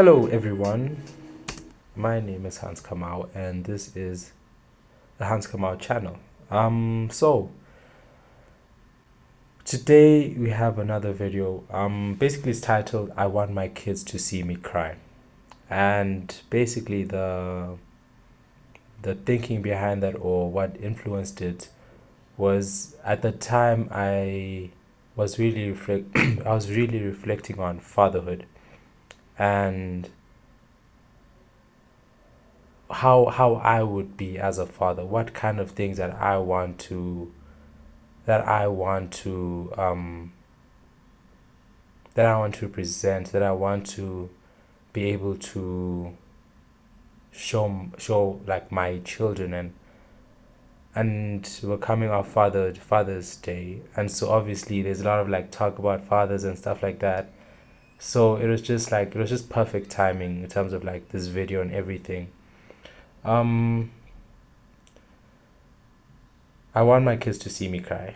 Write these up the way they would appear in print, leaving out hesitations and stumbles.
Hello, everyone. My name is Hans Kamau, and this is the Hans Kamau channel. So today we have another video. Basically, it's titled "I Want My Kids to See Me Cry," and basically the thinking behind that, or what influenced it, was at the time I was really reflecting on fatherhood and how I would be as a father, what kind of things that I want to present, that I want to be able to show like my children. And we're coming off Father's Day, and so obviously there's a lot of like talk about fathers and stuff like that. So it was just perfect timing in terms of like this video and everything. Um, I want my kids to see me cry.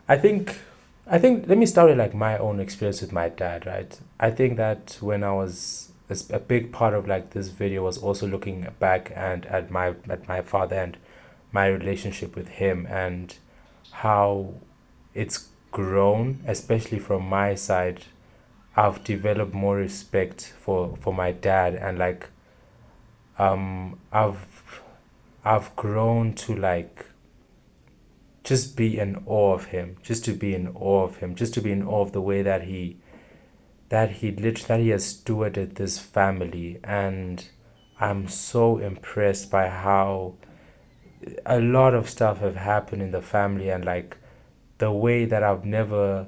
I think let me start with like my own experience with my dad, right? I think that when I was a big part of like this video was also looking back and at my father and my relationship with him and how it's grown, especially from my side. I've developed more respect for my dad, and like um I've I've grown to like just be in awe of him, just to be in awe of him, just to be in awe of the way that he has stewarded this family. And I'm so impressed by how a lot of stuff have happened in the family, and like the way that I've never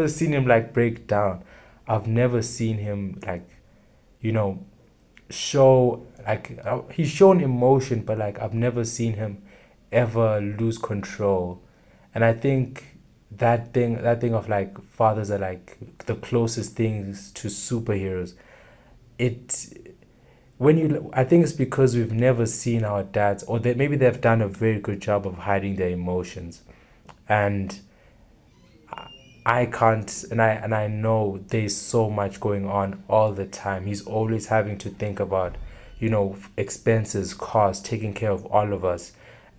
seen him like break down. I've never seen him like, you know, show like he's shown emotion, but like I've never seen him ever lose control. And I think that thing of like fathers are like the closest things to superheroes. It when you I think it's because we've never seen our dads, or that maybe they've done a very good job of hiding their emotions. And I can't, and I know there's so much going on all the time. He's always having to think about, expenses, costs, taking care of all of us.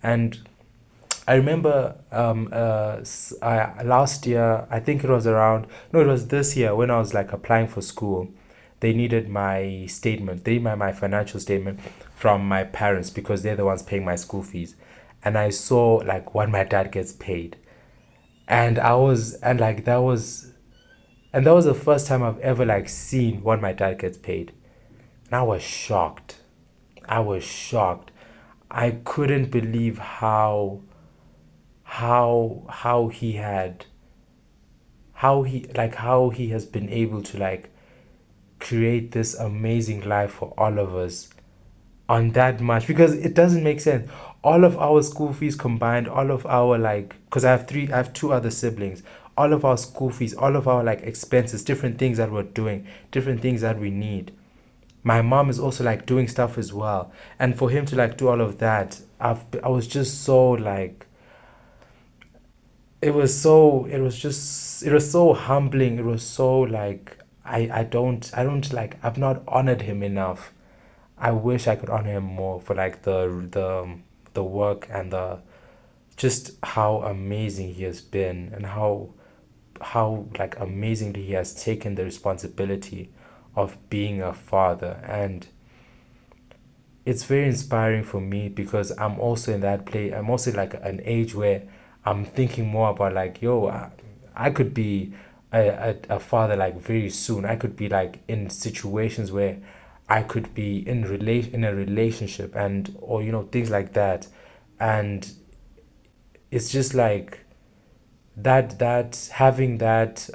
And I remember last year, I think it was around, no, it was this year when I was like applying for school. They needed my statement, they need my financial statement from my parents because they're the ones paying my school fees. And I saw like what my dad gets paid. And I was, and that was the first time I've ever like seen what my dad gets paid. And I was shocked. I was shocked. I couldn't believe how he had how he has been able to like create this amazing life for all of us on that much, because it doesn't make sense. All of our school fees combined, all of our like, because I have two other siblings, all of our school fees, all of our like expenses, different things that we're doing, different things that we need. My mom is also like doing stuff as well, and for him to like do all of that, I was just so like, it was so humbling. It was so like, I don't like, I've not honored him enough. I wish I could honor him more for like the work and the just how amazing he has been, and how like amazingly he has taken the responsibility of being a father. And it's very inspiring for me because I'm also in that place. I'm also like an age where I'm thinking more about like, yo, I could be a father like very soon. I could be like in situations where I could be in a relationship, and or things like that. And it's just like that having that,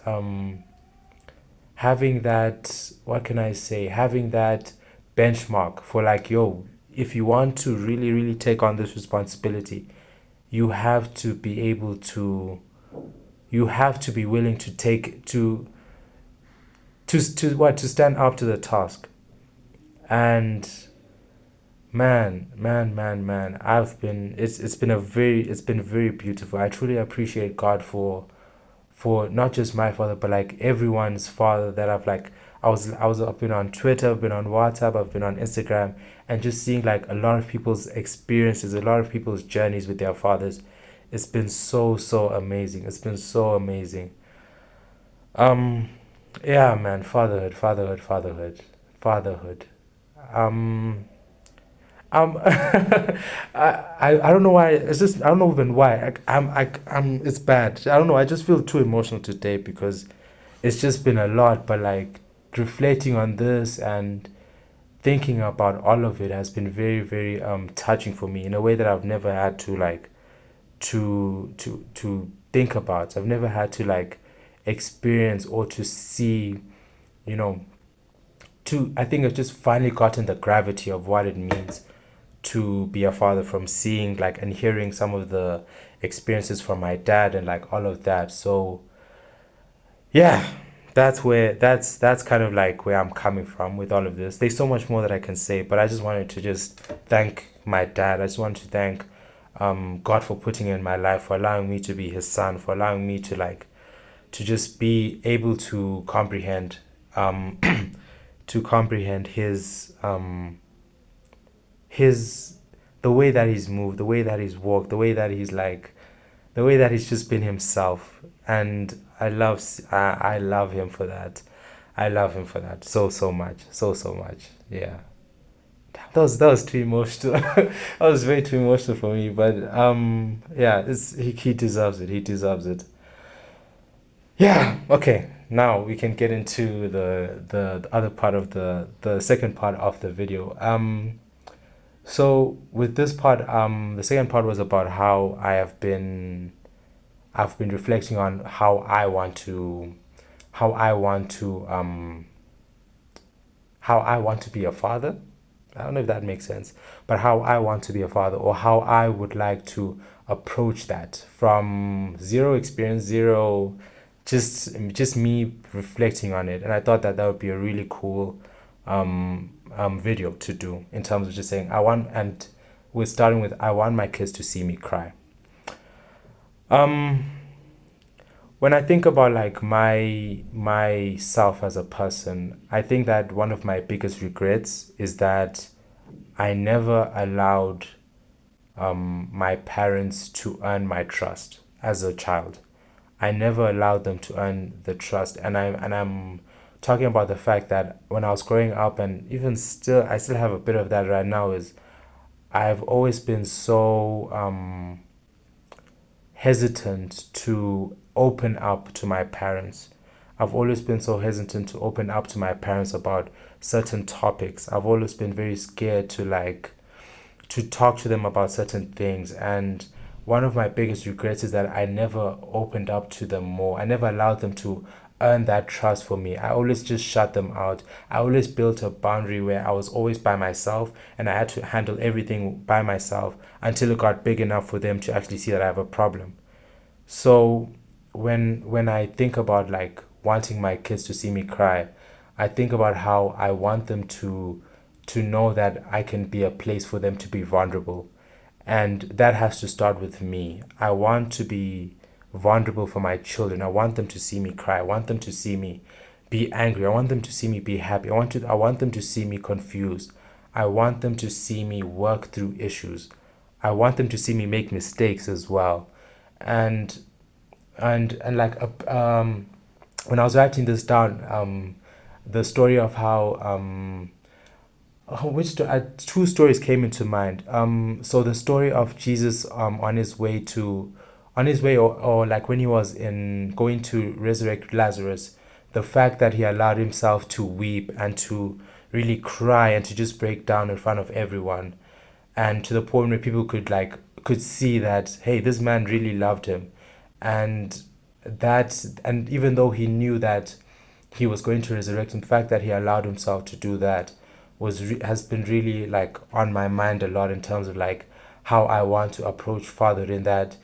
what can I say, having that benchmark for like, yo, if you want to really really take on this responsibility, you have to be able to, you have to be willing to take to stand up to the task. And man, I've been it's been a very it's been very beautiful. I truly appreciate God for not just my father, but like everyone's father that I've like I've been on Twitter, I've been on WhatsApp, I've been on Instagram, and just seeing like a lot of people's experiences, a lot of people's journeys with their fathers. It's been so amazing. It's been so amazing. Um, yeah, man, fatherhood. Um, I don't know why. It's just I don't know even why. I'm. It's bad. I don't know. I just feel too emotional today because it's just been a lot. But like reflecting on this and thinking about all of it has been very touching for me in a way that I've never had to like to think about. I've never had to like experience or to see, you know, to I think I've just finally gotten the gravity of what it means to be a father from seeing like and hearing some of the experiences from my dad and like all of that. So yeah, that's kind of like where I'm coming from with all of this. There's so much more that I can say, but I just wanted to just thank my dad. I just wanted to thank God for putting in my life, for allowing me to be his son, for allowing me to like to just be able to comprehend um to comprehend his the way that he's moved, the way that he's walked, the way that he's like the way that he's just been himself. And I love him for that. I love him for that so much, so much. Yeah, that was too emotional. That was way too emotional for me. But yeah, he deserves it. He deserves it. Yeah. Okay. Now we can get into the other part of the second part of the video. So with this part, the second part was about how I've been reflecting on how I want to how I want to be a father. I don't know if that makes sense, but how I want to be a father or how I would like to approach that from zero experience, zero, just me reflecting on it. And I thought that that would be a really cool video to do in terms of just saying I want, and we're starting with I want my kids to see me cry. Um, when I think about like myself as a person, I think that one of my biggest regrets is that I never allowed my parents to earn my trust as a child. I never allowed them to earn the trust, and I'm talking about the fact that when I was growing up, and even still, I still have a bit of that right now. Is I've always been so hesitant to open up to my parents. I've always been so hesitant to open up to my parents about certain topics. I've always been very scared to like to talk to them about certain things. And one of my biggest regrets is that I never opened up to them more. I never allowed them to earn that trust for me. I always just shut them out. I always built a boundary where I was always by myself and I had to handle everything by myself until it got big enough for them to actually see that I have a problem. So when I think about like wanting my kids to see me cry, I think about how I want them to know that I can be a place for them to be vulnerable. And that has to start with me. I want to be vulnerable for my children. I want them to see me cry. I want them to see me be angry. I want them to see me be happy. I want them to see me confused. I want them to see me work through issues. I want them to see me make mistakes as well. And and like when I was writing this down, the story of how two stories came into mind. So the story of Jesus on his way to, on his way or like when he was in going to resurrect Lazarus, the fact that he allowed himself to weep and to really cry and to just break down in front of everyone, and to the point where people could see that hey, this man really loved him. And and even though he knew that he was going to resurrect him, the fact that he allowed himself to do that has been really like on my mind a lot in terms of like how I want to approach father, in that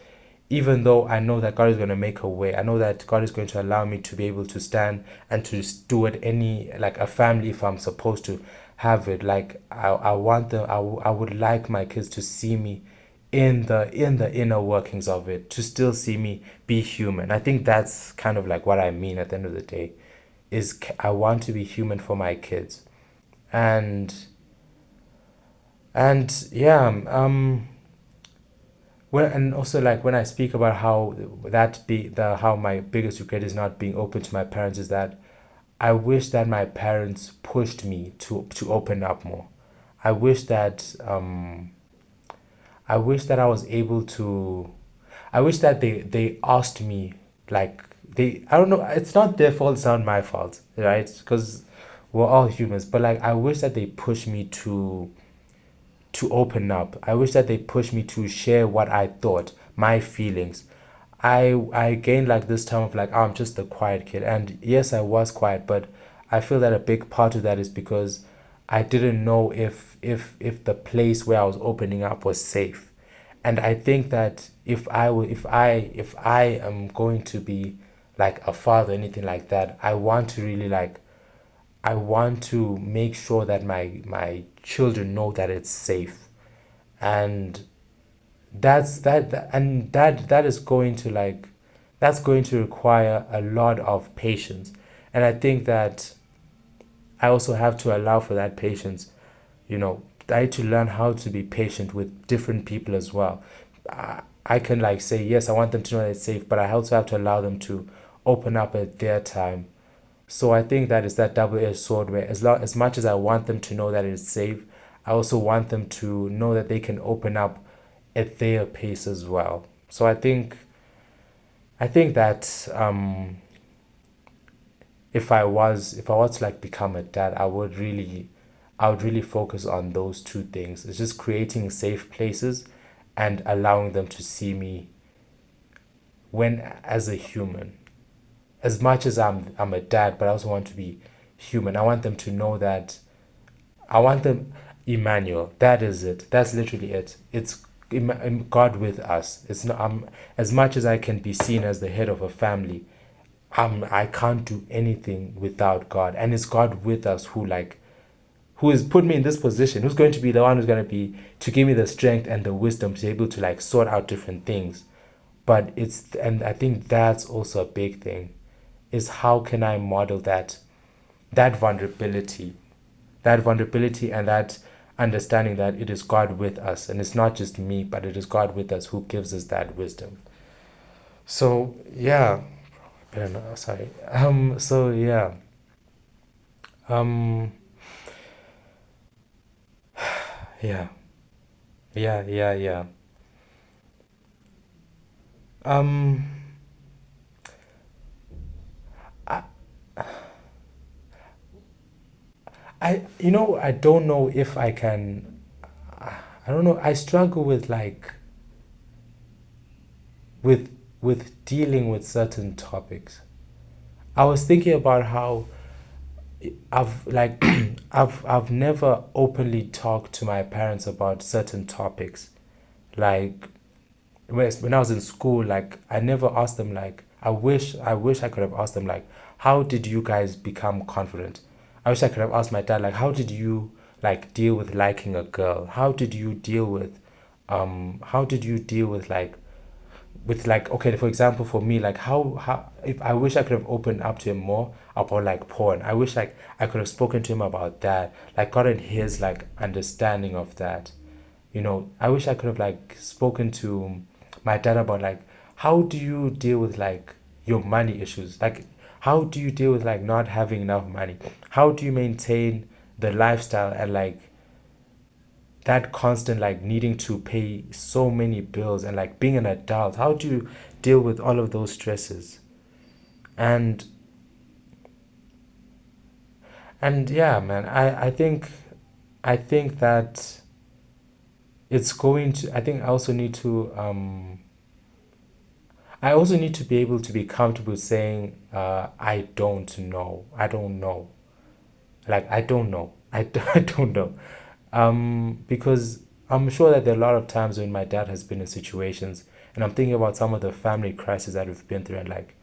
even though I know that God is going to make a way, I know that God is going to allow me to be able to stand and to steward any like a family if I'm supposed to have it. Like I want them, I would like my kids to see me in the inner workings of it, to still see me be human. I think that's kind of like what I mean at the end of the day, is I want to be human for my kids. And yeah, and also like when I speak about how that be the how my biggest regret is not being open to my parents, is that I wish that my parents pushed me to open up more. I wish that I wish that I was able to. I wish that they asked me, like, they, I don't know, it's not their fault, it's not my fault, right? Because we're all humans. But like I wish that they pushed me to open up. I wish that they pushed me to share what I thought, my feelings. I gained like this term of like, oh, I'm just a quiet kid. And yes, I was quiet, but I feel that a big part of that is because I didn't know if the place where I was opening up was safe. And I think that if I am going to be like a father, anything like that, I want to really like, I want to make sure that my children know that it's safe. And that is going to like, that's going to require a lot of patience. And I think that I also have to allow for that patience. You know, I need to learn how to be patient with different people as well. I can like say yes, I want them to know that it's safe, but I also have to allow them to open up at their time. So I think that is that double-edged sword, where as much as I want them to know that it's safe, I also want them to know that they can open up at their pace as well. So I think that if I was to like become a dad, I would really focus on those two things. It's just creating safe places and allowing them to see me when as a human. As much as I'm a dad, but I also want to be human. I want them to know that I want them, Emmanuel. That is it. That's literally it. It's God with us. It's not. As much as I can be seen as the head of a family, I can't do anything without God, and it's God with us who like, who has put me in this position. Who's going to be the one who's going to be to give me the strength and the wisdom to be able to like sort out different things. But it's, and I think that's also a big thing, is how can I model that vulnerability, and that understanding that it is God with us, and it's not just me, but it is God with us who gives us that wisdom. So yeah, I don't know. Sorry. So yeah. Um. Yeah. Yeah. Yeah. Yeah. Um. I. You know, I don't know if I can. I don't know. I struggle with like with dealing with certain topics. I was thinking about how I've like I've never openly talked to my parents about certain topics. Like when I was in school, like I never asked them like, I wish I could have asked them like, how did you guys become confident? I wish I could have asked my dad like, how did you like deal with liking a girl? How did you deal with like, okay, for example, for me, like how if I wish I could have opened up to him more about like porn. I wish like I could have spoken to him about that, like gotten his like understanding of that. You know, I wish I could have like spoken to my dad about like, how do you deal with like your money issues? Like how do you deal with like not having enough money? How do you maintain the lifestyle and like that constant like needing to pay so many bills and like being an adult? How do you deal with all of those stresses? And yeah, man, I think that it's going to, I think I also need to I also need to be able to be comfortable saying I don't know. I don't know. Like I don't know. I don't know. Because I'm sure that there are a lot of times when my dad has been in situations, and I'm thinking about some of the family crises that we've been through, and like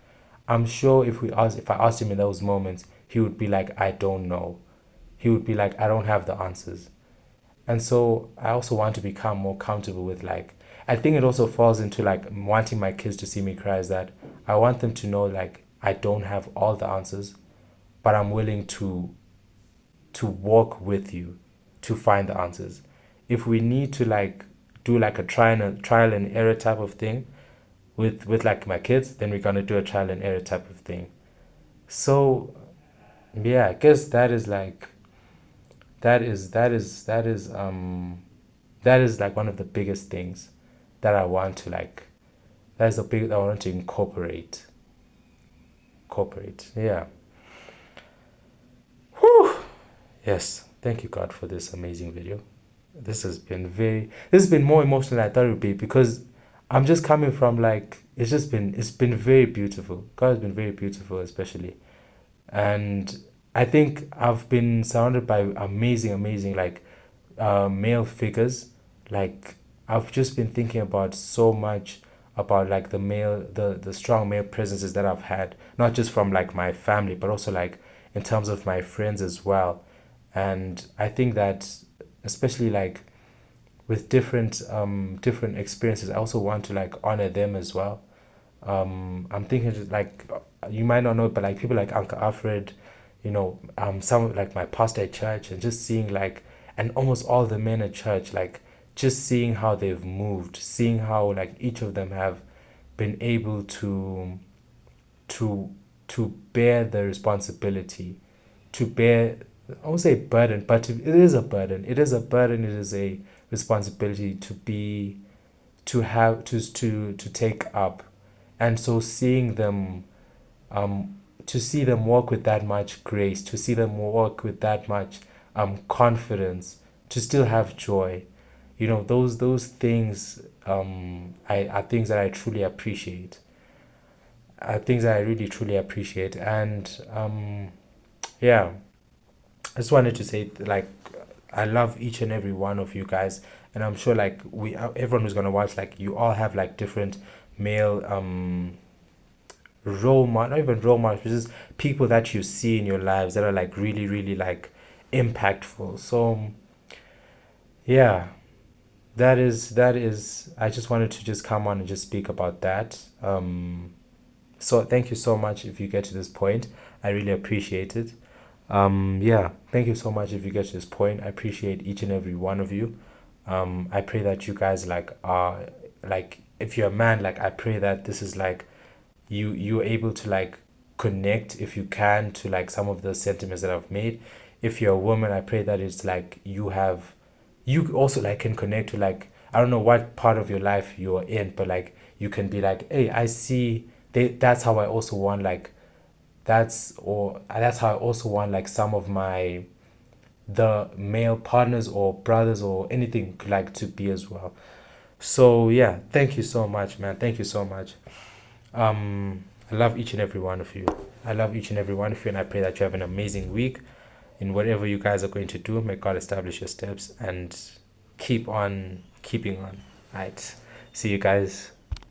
I'm sure if I asked him in those moments, he would be like, I don't know. He would be like, I don't have the answers. And so I also want to become more comfortable with like, I think it also falls into like wanting my kids to see me cry, is that I want them to know like I don't have all the answers, but I'm willing to walk with you to find the answers. If we need to like do like a trial and error type of thing with like my kids, then we're gonna do a trial and error type of thing. So yeah, I guess that is like that is like one of the biggest things that I want to like that's the big I want to incorporate. Yeah. Whew. Yes. Thank you God for this amazing video. This has been more emotional than I thought it would be, because I'm just coming from like it's been very beautiful. God has been very beautiful, especially. And I think I've been surrounded by amazing like male figures. Like I've just been thinking about so much about like the strong male presences that I've had, not just from like my family, but also like in terms of my friends as well. And I think that especially like with different experiences, I also want to like honor them as well. I'm thinking just like you might not know, but like people like Uncle Alfred, some like my pastor at church, and just seeing like and almost all the men at church, like just seeing how they've moved, seeing how like each of them have been able to to bear the responsibility, to bear I won't say burden, but it is a burden. It is a burden. It is a responsibility to be to take up, and so seeing them to see them walk with that much grace, to see them walk with that much confidence, to still have joy, those things are things that I truly appreciate, are things that I really truly appreciate, and yeah, I just wanted to say like I love each and every one of you guys, and I'm sure like we everyone who's gonna watch, like you all have like different male role model, not even role models, but just people that you see in your lives that are like really like impactful. So yeah, that is I just wanted to just come on and just speak about that. So thank you so much if you get to this point. I really appreciate it. Yeah, thank you so much if you get to this point. I appreciate each and every one of you. I pray that you guys like are like if you're a man, like I pray that this is like you're able to like connect if you can to like some of the sentiments that I've made. If you're a woman, I pray that it's like you also like can connect to like I don't know what part of your life you're in, but like you can be like, hey, I see that's how I also want like that's how I also want like some of my the male partners or brothers or anything like to be as well. So yeah, thank you so much, man. Thank you so much. I love each and every one of you. I love each and every one of you, and I pray that you have an amazing week in whatever you guys are going to do. May God establish your steps and keep on keeping on. All right. See you guys.